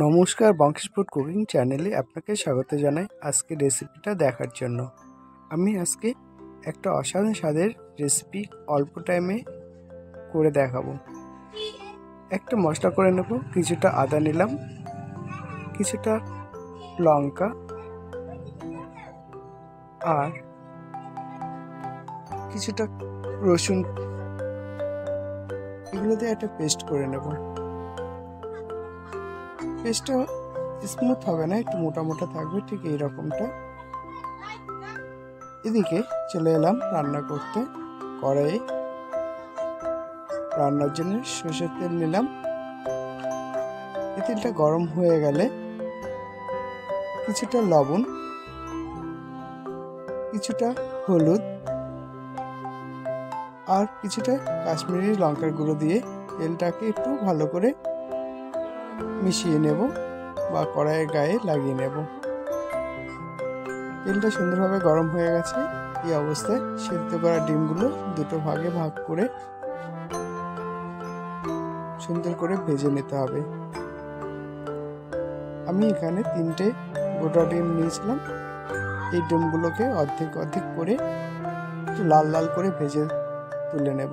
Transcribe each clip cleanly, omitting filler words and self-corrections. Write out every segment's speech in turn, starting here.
নমস্কার, Byomkesh food cooking চ্যানেলে আপনাকে স্বাগত জানাই। আজকে রেসিপিটা দেখার জন্য আমি আজকে একটা অসাধারণ স্বাদের রেসিপি অল্প টাইমে করে দেখাবো। একটা মশলা করে নেব, কিছুটা আদা নিলাম, কিছুটা লঙ্কা আর কিছুটা রসুন, এগুলো দিয়ে একটা পেস্ট করে নেব। পেস্টটা স্মুথ হবে না, একটু মোটা মোটা থাকবে, ঠিক এইরকমটা। এদিকে চলে এলাম রান্না করতে। কড়াইয়ে রান্নার জন্য সরষের তেল নিলাম। এই তেলটা গরম হয়ে গেলে কিছুটা লবণ, কিছুটা হলুদ আর কিছুটা কাশ্মীরি লঙ্কার গুঁড়ো দিয়ে তেলটাকে একটু ভালো করে মিশিয়ে নেব বা কড়াইয়ের গায়ে লাগিয়ে নেব। তেলটা সুন্দরভাবে গরম হয়ে গেছে। এই অবস্থায় সিদ্ধ করা ডিমগুলো দুটো ভাগে ভাগ করে সুন্দর করে ভেজে নিতে হবে। আমি এখানে 3টে গোটা ডিম নিয়েছিলাম। এই ডিমগুলোকে অর্ধেক অর্ধেক করে একটু লাল লাল করে ভেজে তুলে নেব।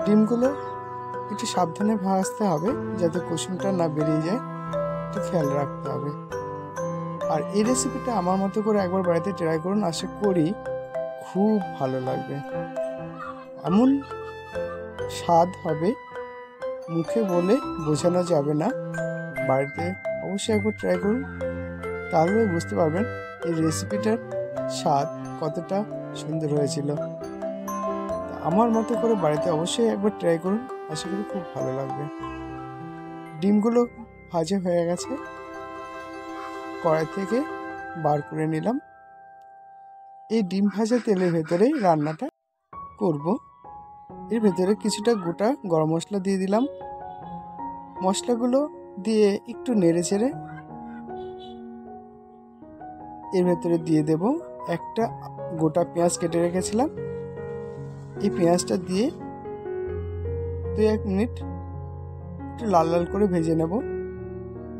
ডিমগুলো একটু সাবধানে ভাজতে হবে যাতে কুসুমটা না বেরিয়ে যায়, একটু খেয়াল রাখতে হবে। আর এই রেসিপিটা আমার মতো করে একবার বাড়িতে ট্রাই করুন, আশা করি খুব ভালো লাগবে। এমন স্বাদ হবে মুখে বলে বোঝানো যাবে না। বাড়িতে অবশ্যই একবার ট্রাই করুন, তাহলে বুঝতে পারবেন এই রেসিপিটার স্বাদ কতটা সুন্দর হয়েছিল। আমার মতো করে বাড়িতে অবশ্যই একবার ট্রাই করুন, আশা করি খুব ভালো লাগবে। ডিমগুলো ভাজা হয়ে গেছে, কড়াই থেকে বার করে নিলাম। এই ডিম ভাজা তেলের ভেতরেই রান্নাটা করব। এর ভেতরে কিছুটা গোটা গরম মশলা দিয়ে দিলাম। মশলাগুলো দিয়ে একটু নেড়ে চেড়ে এর ভেতরে দিয়ে দেব একটা গোটা পেঁয়াজ কেটে রেখেছিলাম। এই পেঁয়াজটা দিয়ে 2-1 মিনিট একটু লাল লাল করে ভেজে নেব।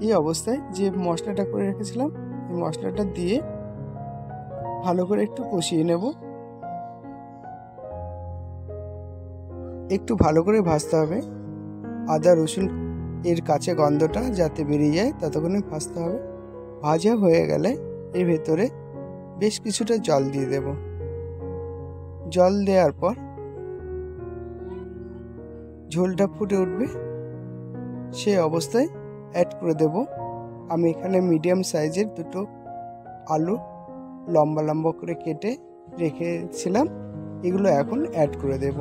এই অবস্থায় যে মশলাটা করে রেখেছিলাম এই মশলাটা দিয়ে ভালো করে একটু কষিয়ে নেব। একটু ভালো করে ভাজতে হবে, আদা রসুন এর কাঁচা গন্ধটা যাতে বেরিয়ে যায় ততক্ষণে ভাজতে হবে। ভাজা হয়ে গেলে এর ভেতরে বেশ কিছুটা জল দিয়ে দেব। জল দেওয়ার পর ঝোলটা ফুটে উঠবে, সেই অবস্থায় অ্যাড করে দেব আমি এখানে মিডিয়াম সাইজের 2টো আলু লম্বা লম্বা করে কেটে রেখেছিলাম। এগুলো এখন অ্যাড করে দেব।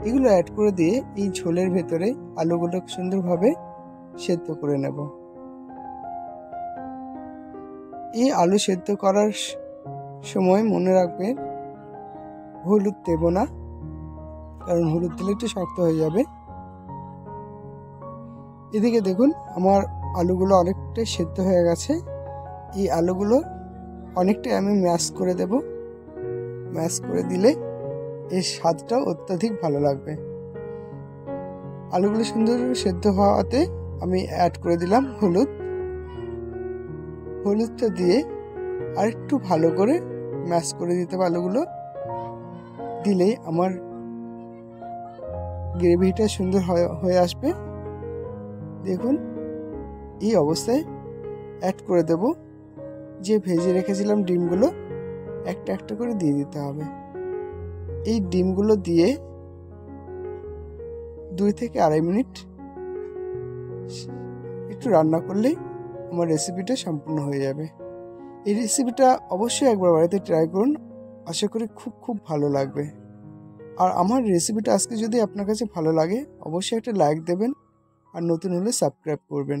এগুলো অ্যাড করে দিয়ে এই ঝোলের ভেতরে আলুগুলো সুন্দরভাবে সেদ্ধ করে নেব। এই আলু সেদ্ধ করার সময় মনে রাখবেন হলুদ দেব না, কারণ হলুদ দিলে একটু শক্ত হয়ে যাবে। এদিকে দেখুন আমার আলুগুলো অনেকটাই সেদ্ধ হয়ে গেছে। এই আলুগুলো অনেকটাই আমি ম্যাশ করে দেব। ম্যাশ করে দিলে এর স্বাদটা অত্যাধিক ভালো লাগবে। আলুগুলো সুন্দর সেদ্ধ হওয়াতে আমি অ্যাড করে দিলাম হলুদ। হলুদটা দিয়ে আর একটু ভালো করে ম্যাশ করে দিতে হবে। আলুগুলো দিলেই আমার গ্রেভিটা সুন্দর হয়ে আসবে। দেখুন এই অবস্থায় অ্যাড করে দেব যে ভেজে রেখেছিলাম ডিমগুলো, একটা একটা করে দিয়ে দিতে হবে। এই ডিমগুলো দিয়ে 2 থেকে 2.5 মিনিট একটু রান্না করলেই আমার রেসিপিটা সম্পূর্ণ হয়ে যাবে। এই রেসিপিটা অবশ্যই একবার বাড়িতে ট্রাই করুন, আশা করি খুব ভালো লাগবে। আর আমার রেসিপিটা আজকে যদি আপনার কাছে ভালো লাগে অবশ্যই একটা লাইক দেবেন আর নতুন হলে সাবস্ক্রাইব করবেন।